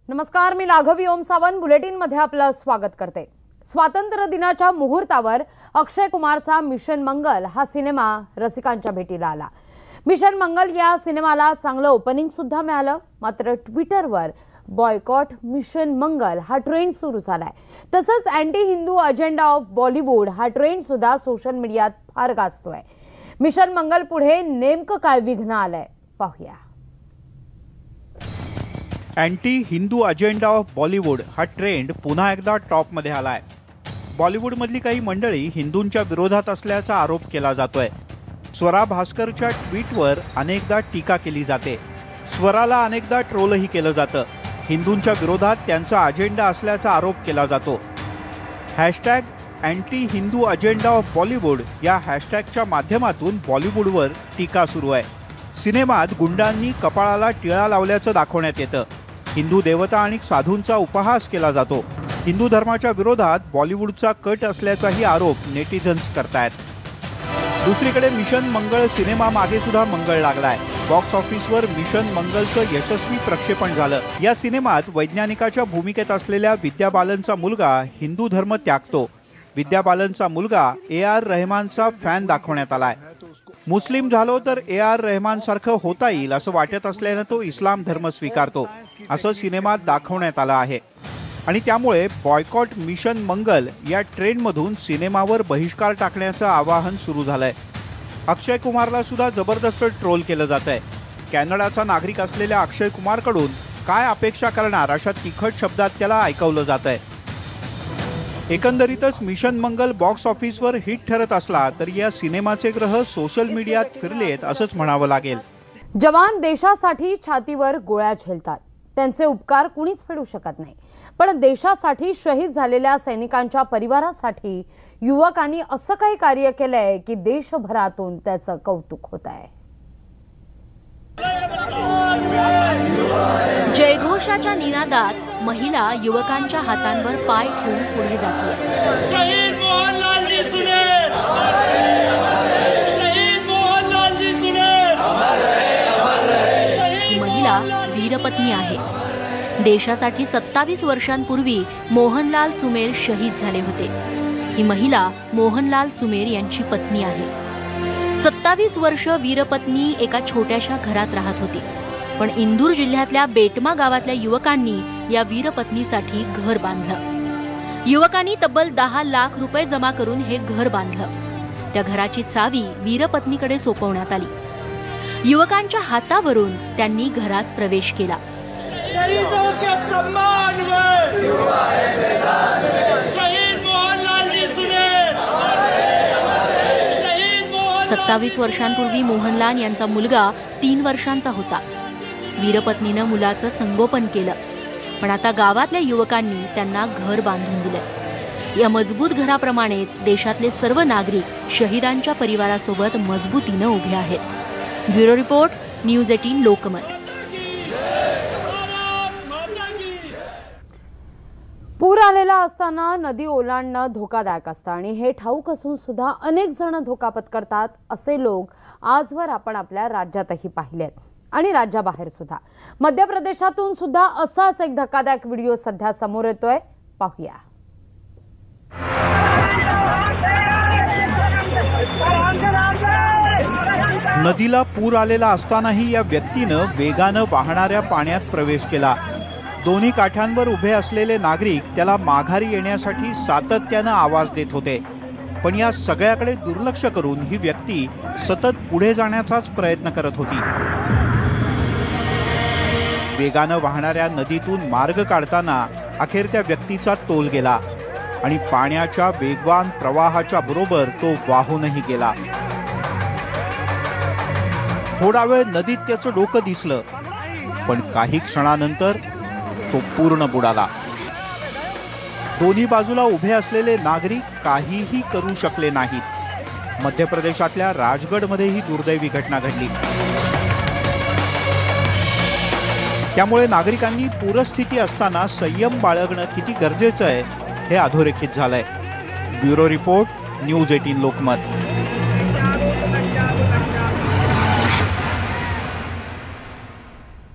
नमस्कार, मी लाघवी ओम सावंत बुलेटिन मध्ये आपलं स्वागत करते। स्वातंत्र्य दिनाच्या मुहूर्तावर अक्षय कुमारचा मिशन मंगल हा सिनेमा रसिकांच्या भेटीला आला। मिशन मंगल या सिनेमाला चांगलं ओपनिंग सुद्धा मिळालं, मात्र ट्विटरवर बॉयकॉट मिशन मंगल हा ट्रेंड सुरू झालाय। तसंच anti Hindu agenda of Bollywood हा ट्रेंड सुद्धा सोशल मीडियात फार गाजतोय। मिशन मंगल पुढे नेमकं काय विघ्न आलंय पाहूया। Anti Hindu agenda of Bollywood हा ट्रेंड पुन्हा एकदा टॉप मध्ये आलाय। बॉलिवूड मधली काही मंडळी हिंदूंच्या विरोधात असल्याचा आरोप केला जातोय। स्वरा भास्करच्या ट्विटवर अनेकदा टीका केली जाते। स्वराला अनेकदा ट्रोलही केलं जातं। हिंदूंच्या विरोधात त्यांचा अजेंडा असल्याचा आरोप केला जातो। #Anti Hindu agenda of Bollywood या हॅशटॅगच्या माध्यमातून बॉलिवूडवर टीका सुरू आहे। सिनेमात गुंडांनी कपाळाला टिळा लावल्याचं दाखवण्यात येतं। हिंदू देवता आणि साधूंचा उपहास केला जातो। हिंदू धर्माच्या विरोधात बॉलिवूडचा कट असल्याचाही आरोप नेटिझन्स करतायत। दुसरीकडे मिशन मंगळ सिनेमा मागे सुद्धा मंगळ लागलाय। बॉक्स ऑफिसवर मिशन मंगलचं यशस्वी प्रक्षेपण झालं। या सिनेमात वैज्ञानिकाच्या भूमिकेत असलेल्या विद्या बालनचा मुलगा हिंदू धर्म त्यागतो। विद्या बालनचा मुलगा AR रहमानचा फॅन दाखवण्यात आलाय। मुस्लिम झालो तर AR रहमान सारखं होता येईल असं वाटत असल्यानं तो इस्लाम धर्म स्वीकारतो असं सिनेमात दाखवण्यात आलं आहे। आणि त्यामुळे बॉयकॉट मिशन मंगल या ट्रेंडमधून सिनेमावर बहिष्कार टाकण्याचं आवाहन सुरू झालंय। अक्षय कुमारला सुद्धा जबरदस्त ट्रोल केलं जातंय। कॅनडाचा नागरिक असलेल्या अक्षय कुमारकडून काय अपेक्षा करणार अशा तिखट शब्दात त्याला ऐकवलं जातंय। एकंदरीतच मिशन मंगल बॉक्स ऑफिसवर हिट ठरत असला तरी या सिनेमाचे ग्रह सोशल मीडियात फिरलेत असंच म्हणावं लागेल। जवान देशासाठी छातीवर गोळ्या झेलतात, त्यांचे उपकार कुणीच फेडू शकत नाही। पण देशासाठी शहीद झालेल्या सैनिकांच्या परिवारासाठी युवकांनी असं काही कार्य केलंय की देशभरातून त्याचं कौतुक होत आहे। जयघोषाच्या निनादात महिला युवकांच्या हातांवर पाय ठेवून पुढे जाते। शहीद मोहनलालजी सुनेर, शहीद मोहनलालजी सुनेर। ही महिला वीरपत्नी आहे। देशासाठी 27 वर्षांपूर्वी मोहनलाल सुमेर शहीद झाले होते। ही महिला मोहनलाल सुमेर यांची पत्नी आहे। 27 वर्ष वीरपत्नी एका छोट्याशा घरात राहत होती, पण इंदूर जिल्ह्यातल्या बेटमा गावातल्या युवकांनी या वीरपत्नीसाठी घर बांधलं। युवकांनी तब्बल 10 लाख रुपये जमा करून हे घर बांधलं। त्या घराची चावी वीरपत्नीकडे सोपवण्यात आली। युवकांच्या हातावरून त्यांनी घरात प्रवेश केला। शहीदों के सम्मान में शहीद मोहनलालजी सुनेर, शहीद मोहनलाल। 27 वर्षांपूर्वी मोहनलाल यांचा मुलगा 3 वर्षांचा होता। वीरपत्नीनं मुलाचं संगोपन केलं, पण आता गावातल्या युवकांनी त्यांना घर बांधून दिलं। या मजबूत घराप्रमाणेच देशातले सर्व नागरिक शहीदांच्या परिवारासोबत मजबूतीनं उभे आहेत। Bureau report, news 18 Lokmat. पूर आलेला असताना नदी ओलांडणं धोकादायक असतं आणि हे ठाऊक असून सुद्धा अनेक जण धोका पत्करतात। असे लोक आजवर आपण आपल्या राज्यातही पाहिलेत आणि राज्याबाहेर सुद्धा। मध्य प्रदेशातून सुद्धा असाच एक धक्कादायक व्हिडिओ सध्या समोर येतोय, पाहूया। नदीला पूर आलेला असतानाही या व्यक्तीनं वेगानं वाहणाऱ्या पाण्यात प्रवेश केला। दोन्ही काठांवर उभे असलेले नागरिक त्याला माघारी येण्यासाठी सातत्यानं आवाज देत होते, पण या सगळ्याकडे दुर्लक्ष करून ही व्यक्ती सतत पुढे जाण्याचाच प्रयत्न करत होती। वेगानं वाहणाऱ्या नदीतून मार्ग काढताना अखेर त्या व्यक्तीचा तोल गेला आणि पाण्याच्या वेगवान प्रवाहाच्या बरोबर तो वाहूनही गेला। थोडा वेळ नदीत त्याचं डोकं दिसलं, पण काही क्षणानंतर तो पूर्ण बुडाला। दोन्ही बाजूला उभे असलेले नागरिक काहीही करू शकले नाहीत। मध्य प्रदेशातल्या राजगडमध्ये ही दुर्दैवी घटना घडली। त्यामुळे नागरिकांनी पूरस्थिती असताना संयम बाळगणं किती गरजेचं आहे हे अधोरेखित झालंय। Bureau report, news 18 Lokmat.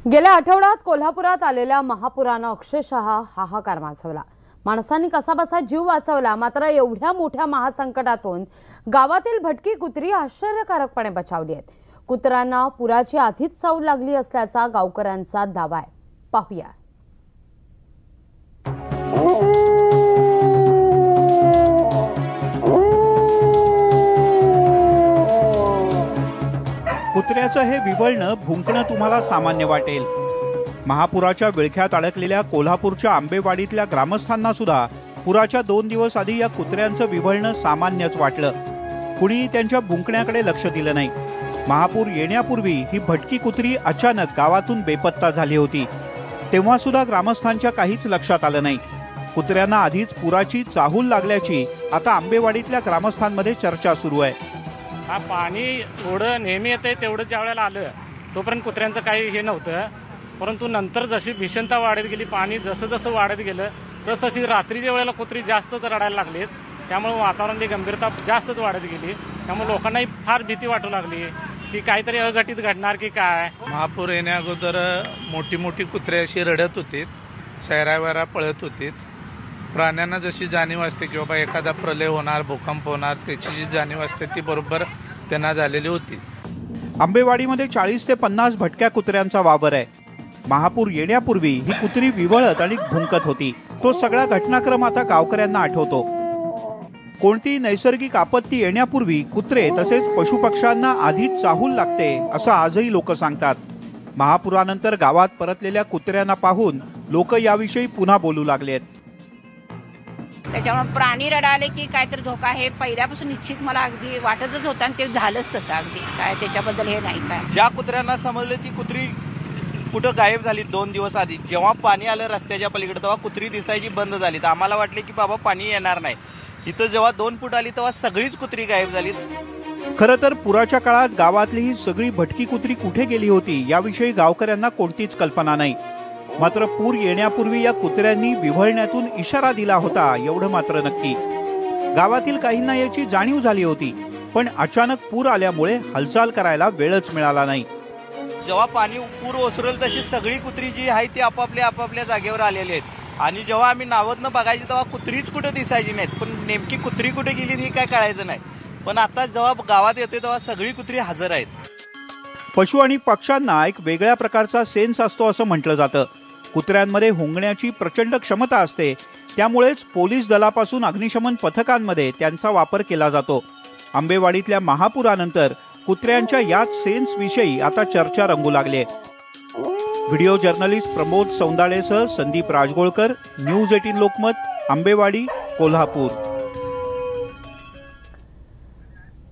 गेल्या आठवड्यात कोल्हापुरात आलेल्या महापुरानं अक्षरशः हाहाकार माजवला. माणसांनी कसाबसा जीव वाचवला, मात्र एवढ्या मोठ्या महासंकटातून गावातील भटकी कुत्री आश्चर्यकारकपणे बचावली आहेत. कुत्र्यांना पुराची आधीच चाव लागली असल्याचा गावकऱ्यांचा दावा आहे. पाहूया. कुत्र्याचं हे विवळणं भुंकणं तुम्हाला सामान्य वाटेल. महापुराच्या विळख्यात अडकलेल्या कोल्हापूरच्या आंबेवाडीतल्या ग्रामस्थांना सुद्धा पुराच्या 2 दिवस आधी या कुत्र्यांचं विवळणं सामान्यच वाटलं. कुणी त्यांच्या भुंकण्याकडे लक्ष दिलं नाही. महापूर येण्यापूर्वी ही भटकी कुत्री अचानक गावातून बेपत्ता झाली होती. तेव्हा सुद्धा ग्रामस्थांच्या काहीच लक्षात आलं नाही. कुत्र्यांना आधीच पुराची चाहूल लागल्याची आता आंबेवाडीतल्या ग्रामस्थांमध्ये चर्चा सुरू आहे. हा पाणी एवढं नेहमी येते तेवढं ज्या वेळेला आलं तोपर्यंत कुत्र्यांचं काही हे नव्हतं. परंतु नंतर जशी भीषणता वाढत गेली, पाणी जसं जसं वाढत गेलं तसं रात्रीच्या वेळेला कुत्री जास्तच रडायला लागलीत. त्यामुळे वातावरणाची गंभीरता जास्तच वाढत गेली. त्यामुळे लोकांनाही फार भीती वाटू लागली की काहीतरी अघटित घडणार की काय. महापूर येण्या अगोदर मोठी मोठी कुत्रे अशी रडत होती, शहरावरा पळत होती. प्राण्यांना जशी जाणीव असते की बाबा एखादा प्रलय होणार, भूकंप होणार, त्याची जी जाणीव असते ती बरोबर त्यांना झालेली होती. आंबेवाडीमध्ये 40 ते 50 भटक्या कुत्र्यांचा वावर आहे. महापूर येण्यापूर्वी ही कुत्री विवळत आणि भुंकत होती. तो सगळा घटनाक्रम आता गावकऱ्यांना आठवतो. कोणती नैसर्गिक आपत्ती येण्यापूर्वी कुत्रे तसेच पशुपक्ष्यांना आधीच चाहूल लागते असं आजही लोक सांगतात. महापुरानंतर गावात परतलेल्या कुत्र्यांना पाहून लोक याविषयी पुन्हा बोलू लागलेत. त्याच्यामुळे प्राणी रडाले की काहीतरी धोका आहे पहिल्यापासून निश्चित मला अगदी वाटतच होतं आणि ते झालंच तसं. अगदी काय त्याच्याबद्दल हे नाही काय. ज्या कुत्र्यांना समजलं ती कुत्री कुठं गायब झाली 2 दिवस आधी, जेव्हा पाणी आलं रस्त्याच्या पलीकडे तेव्हा कुत्री दिसायची बंद झाली. तर आम्हाला वाटले की बाबा पाणी येणार नाही. इथं जेव्हा 2 फूट आली तेव्हा सगळीच कुत्री गायब झाली. खरं तर पुराच्या काळात गावातली ही सगळी भटकी कुत्री कुठे गेली होती याविषयी गावकऱ्यांना कोणतीच कल्पना नाही. मात्र पूर येण्यापूर्वी या कुत्र्यांनी विव्हळण्यातून इशारा दिला होता एवढं मात्र नक्की. गावातील काहींना याची जाणीव झाली होती, पण अचानक पूर आल्यामुळे हालचाल करायला वेळच मिळाला नाही. जेव्हा पाणी पूर ओसरेल तशी सगळी कुत्री जी आहे ती आपापल्या जागेवर आलेली आहेत. आणि जेव्हा आम्ही नावतनं बघायची तेव्हा कुत्रीच कुठे दिसायची नाहीत. पण नेमकी कुत्री कुठे गेली हे काय कळायचं नाही. पण आता जेव्हा गावात येते तेव्हा सगळी कुत्री हजर आहेत. पशु आणि पक्ष्यांना एक वेगळ्या प्रकारचा सेन्स असतो असं म्हटलं जातं. कुत्र्यांमध्ये हुंगण्याची प्रचंड क्षमता असते. त्यामुळेच पोलीस दलापासून अग्निशमन पथकांमध्ये त्यांचा वापर केला जातो. आंबेवाडीतल्या महापुरानंतर कुत्र्यांच्या याच सेन्स विषयी आता चर्चा रंगू लागली आहे. व्हिडिओ जर्नलिस्ट प्रमोद सौंदाळेसह संदीप राजगोळकर, न्यूज 18 लोकमत, आंबेवाडी, कोल्हापूर.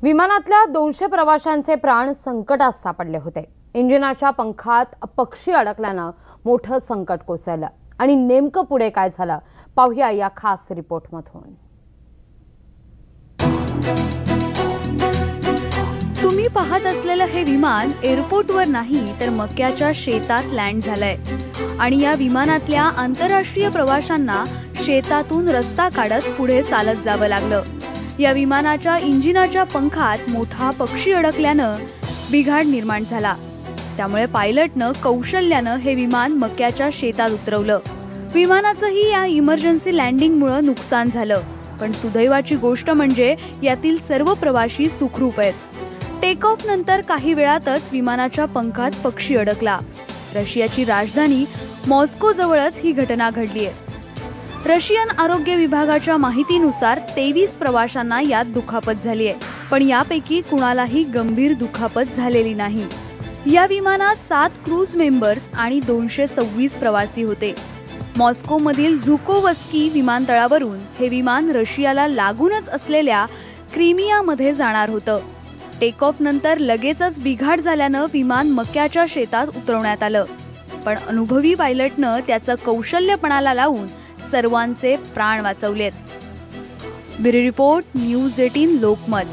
विमानातल्या 200 प्रवाशांचे प्राण संकटात सापडले होते. इंजिनाच्या पंखात पक्षी अडकल्यानं मोठं संकट कोसळलं. आणि नेमकं पुढे काय झालं पाहूया या खास रिपोर्टमधून. तुम्ही पाहत असलेलं हे विमान एअरपोर्टवर नाही तर मक्याच्या शेतात लँड झालंय. आणि या विमानातल्या आंतरराष्ट्रीय प्रवाशांना शेतातून रस्ता काढत पुढे चालत जावं लागलं. या विमानाच्या इंजिनाच्या पंखात मोठा पक्षी अडकल्यानं बिघाड निर्माण झाला. त्यामुळे पायलटनं कौशल्यानं हे विमान मक्याच्या शेतात उतरवलं. विमानाचंही या इमर्जन्सी लँडिंगमुळे नुकसान झालं. पण सुदैवाची गोष्ट म्हणजे यातील सर्व प्रवासी सुखरूप आहेत. टेक ऑफ नंतर काही वेळातच विमानाच्या पंखात पक्षी अडकला. रशियाची राजधानी मॉस्को जवळच ही घटना घडली आहे. रशियन आरोग्य विभागाच्या माहितीनुसार 23 प्रवाशांना यात दुखापत झाली आहे. पण यापैकी कुणालाही गंभीर दुखापत झालेली नाही. या विमानात 7 क्रूज मेंबर्स आणि 226 प्रवासी होते. मॉस्कोमधील झुकोवस्की विमानतळावरून हे विमान रशियाला लागूनच असलेल्या क्रिमियामध्ये जाणार होतं. टेक ऑफ नंतर लगेचच बिघाड झाल्यानं विमान मक्याच्या शेतात उतरवण्यात आलं. पण अनुभवी पायलटनं त्याचं कौशल्य पणाला लावून सर्वांचे प्राण वाचवलेत. Bureau report, news 18 Lokmat.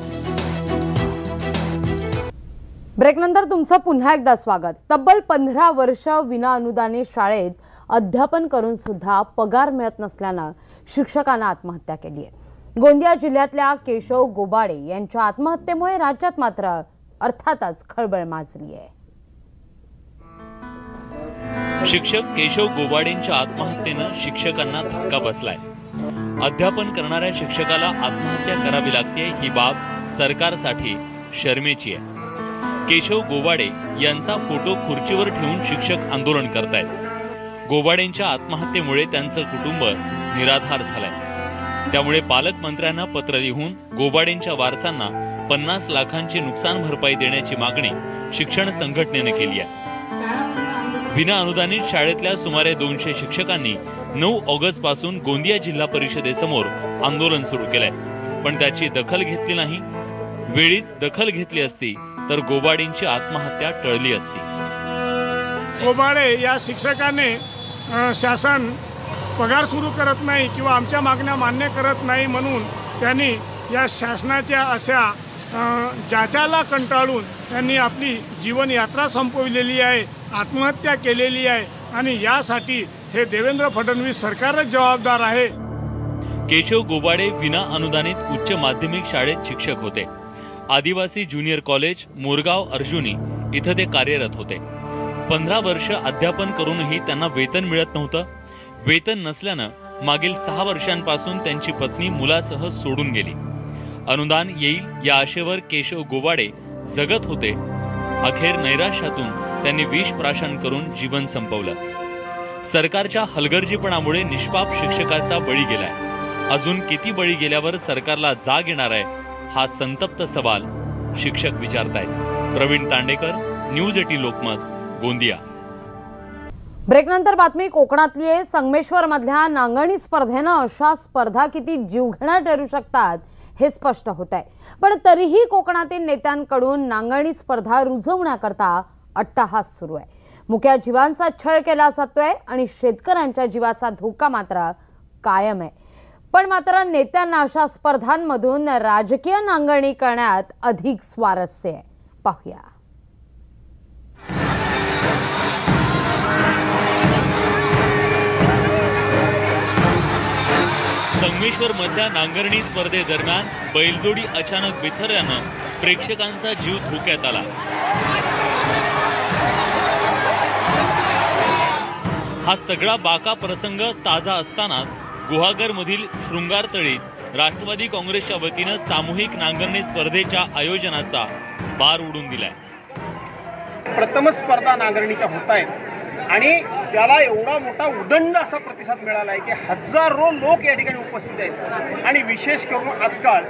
ब्रेकनंतर तुमचं पुन्हा एकदा स्वागत. तब्बल 15 वर्ष विना अनुदानित शाळेत अध्यापन करून सुद्धा पगार मिळत नसल्यानं शिक्षकांना आत्महत्या केली आहे. गोंदिया जिल्ह्यातल्या केशव गोबाडे यांच्या आत्महत्येमुळे राज्यात मात्र अर्थातच खळबळ माजली आहे. शिक्षक केशव गोवाडेंच्या आत्महत्येनं शिक्षकांना धक्का बसलाय। अध्यापन करणाऱ्या शिक्षकाला आत्महत्या करावी लागते ही बाब सरकारसाठी शर्मेची आहे। केशव गोवाडे यांचा फोटो खुर्चीवर ठेवून शिक्षक आंदोलन करतायत। गोवाडेंच्या आत्महत्येमुळे त्यांचं कुटुंब निराधार झालंय। त्यामुळे पालकमंत्र्यांना पत्र लिहून गोवाडेंच्या वारसांना 50 लाखांची नुकसान भरपाई देण्याची मागणी शिक्षण संघटनेने केली आहे। विना अनुदानित शाळेतल्या सुमारे 200 शिक्षकांनी 9 ऑगस्ट पासून गोंदिया जिल्हा परिषदेसमोर आंदोलन सुरू केलंय, पण त्याची दखल घेतली नाही। वेळीच दखल घेतली असती तर गोवाडेंची आत्महत्या टळली असती। गोवाडे या शिक्षकाने शासन पगार सुरू करत नाही किंवा आमच्या मागण्या मान्य करत नाही म्हणून त्यांनी या शासनाच्या अशा जाचाला कंटाळून त्यांनी आपली जीवनयात्रा संपविलेली आहे, आत्महत्या केलेली आहे आणि यासाठी हे देवेंद्र फडणवीस सरकारच जबाबदार आहे। केशव गोवाडे विना अनुदानित उच्च माध्यमिक शाळेत शिक्षक होते। आदिवासी ज्युनियर कॉलेज मोरगाव अर्जुनी इथं ते कार्यरत होते। 15 वर्ष अध्यापन करूनही त्यांना वेतन मिळत नव्हतं। वेतन नसल्यानं मागील 6 वर्षांपासून त्यांची पत्नी मुलासह सोडून गेली। अनुदान येईल या आशेवर केशव गोवाडे जगत होते। अखेर नैराश्यातून त्यांनी विष प्राशन करून जीवन संपवलं। सरकारच्या हलगर्जीपणामुळे निष्पाप शिक्षकाचा बळी गेलाय। अजून किती बळी गेल्यावर सरकारला जाग येणार आहे हा संतप्त सवाल शिक्षक विचारतायत। प्रवीण तांडेकर, न्यूज 18 लोकमत, गोंदिया। ब्रेकनंतर बातमी कोकणातली आहे। संगमेश्वर मधल्या नांगरणी स्पर्धेनं अशा स्पर्धा किती जीवघेण्या ठरू शकतात हे स्पष्ट होत आहे, पण तरीही कोकणातील नेत्यांकडून नांगरणी स्पर्धा रुजवण्याकरता अट्टाहास सुरू आहे। मुक्या जीवांचा छळ केला जातोय आणि शेतकऱ्यांच्या जीवाचा धोका मात्र कायम आहे। पण मात्र नेत्यांना अशा स्पर्धांमधून राजकीय नांगरणी करण्यात अधिक स्वारस्य आहे। पाहूया। संगमेश्वर मधल्या नांगरणी स्पर्धेदरम्यान बैलजोडी अचानक बिथरल्यानं प्रेक्षकांचा जीव धोक्यात आला। हा सगळा बाका प्रसंग ताजा असतानाच गुहागर मधील शृंगारतळीत राष्ट्रवादी काँग्रेसच्या वतीनं सामूहिक नांगरणी स्पर्धेच्या आयोजनाचा बार उडून दिलाय। प्रथम स्पर्धा नांगरणीच्या होत आहेत आणि त्याला एवढा मोठा उदंड असा प्रतिसाद मिळाला आहे की हजारो लोक या ठिकाणी उपस्थित आहेत। आणि विशेष करून आजकाल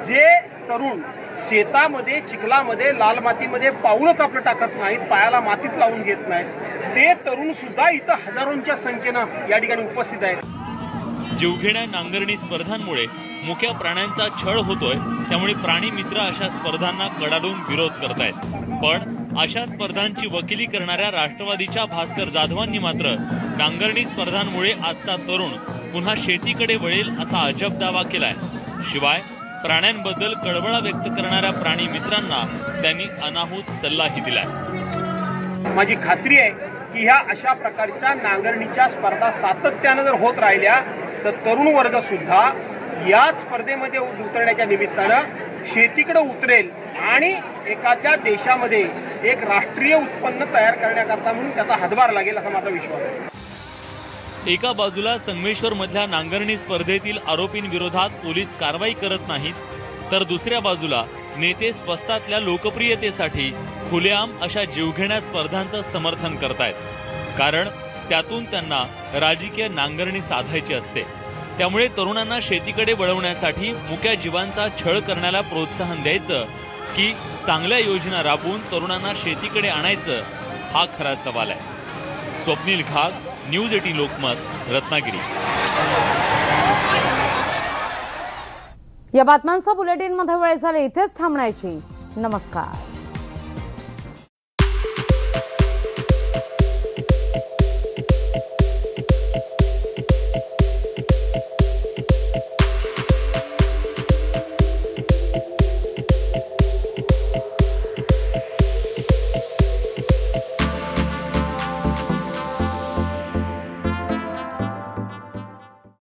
जे तरुण शेतामध्ये चिखलामध्ये लाल मातीमध्ये पाऊलच आपलं टाकत नाहीत, पायाला मातीत लावून घेत नाहीत, ते तरुण सुद्धा इथं हजारोंच्या संख्येनं या ठिकाणी उपस्थित आहेत। जीवघेण्या नांगरणी स्पर्धांमुळे मुक्या प्राण्यांचा छळ होतोय, त्यामुळे प्राणी मित्र अशा स्पर्धांना कडाडून विरोध करतायत। पण अशा स्पर्धांची वकिली करणाऱ्या राष्ट्रवादीच्या भास्कर जाधवांनी मात्र नांगरणी स्पर्धांमुळे आजचा तरुण पुन्हा शेतीकडे वळेल असा अजब दावा केलाय। शिवाय प्राण्यांबद्दल कळवळा व्यक्त करणाऱ्या प्राणी मित्रांना त्यांनी अनाहूत सल्लाही दिलाय। माझी खात्री आहे की ह्या अशा प्रकारच्या नांगरणीच्या स्पर्धा सातत्यानं जर होत राहिल्या तर तरुण वर्ग सुद्धा या स्पर्धेमध्ये उतरण्याच्या निमित्तानं शेतीकडे उतरेल आणि एखाद्या देशामध्ये एक राष्ट्रीय उत्पन्न तयार करण्याकरता म्हणून त्याचा हातभार लागेल असा माझा विश्वास आहे। एका बाजूला संगमेश्वर मधल्या नांगरणी स्पर्धेतील आरोपींविरोधात पोलीस कारवाई करत नाहीत, तर दुसऱ्या बाजूला नेते स्वस्तातल्या लोकप्रियतेसाठी खुलेआम अशा जीवघेण्या स्पर्धांचं समर्थन करतायत, कारण त्यातून त्यांना राजकीय नांगरणी साधायची असते। त्यामुळे तरुणांना शेतीकडे वळवण्यासाठी मुक्या जीवांचा छळ करण्याला प्रोत्साहन द्यायचं की चांगल्या योजना राबवून तरुणांना शेतीकडे आणायचं हा खरा सवाल आहे। स्वप्नील घाग, न्यूज 18 लोकमत, रत्नागिरी। या बातम्यांचा बुलेटिन मध्ये वेळ झाली इथेच थांबण्याची। नमस्कार।